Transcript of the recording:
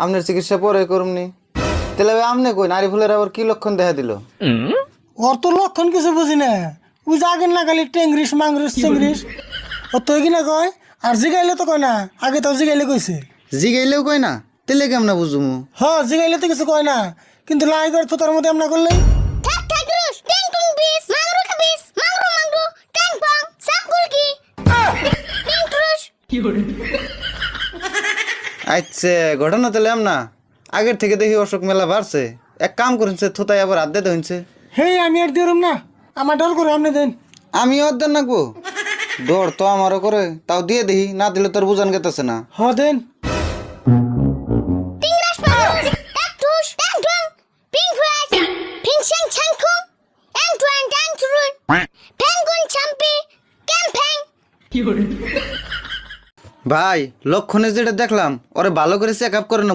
আপনার চিকিৎসা পরে করুমনি। তাহলে আপনি কই নারী ফুলের আবার কি লক্ষণ দেখা দিল? ওর তো লক্ষণ কিছু বুঝি না, ওই যে আগের না খালি টেংরিস মাংরিস চেংরিস ও তো কিনা কয়, আর জিগাইলে তো কয় না, আগে তো জিগাইলে কইছে। জিগাইলেও কই না, তাহলে কেমন বুঝুমু? জিগাইলে তো কিছু কয় না, কিন্তু লাই করে তো তার মধ্যে এমনা করলে ঠাক ঠাক রুশ টিং টুং বিস মাংরু খাবিস মাংরু মাংরু ট্যাং পং সাকুল কি টিং ট্রুশ। আচ্ছা, ঘটনা তাহলে এমন না, আগের থেকে দেখি অসুখ মেলা বাড়ছে। এক কাম করেছে, থোতাই আবার হাত দিতে হইছে। হে আমি আর দিলাম না, আমার ডর করে আপনি দেন। আমি অর্ধেক নাকবো, ডর তো আমারও করে, তাও দিয়ে দেখি, না দিলে তোর বুঝান গেতেছে না। দেন। টিং রাশ পাউস টাক টুশ ট্যাং টুং পিং ফ্রাশ পিং শাং ছাং খুং এং টুয়াং ট্যাং টুরুন পেঙ্গুন চাম্পি ক্যাম্পেং। ভাই, লক্ষণে যেটা দেখলাম, ওরে ভালো করে চেক আপ করে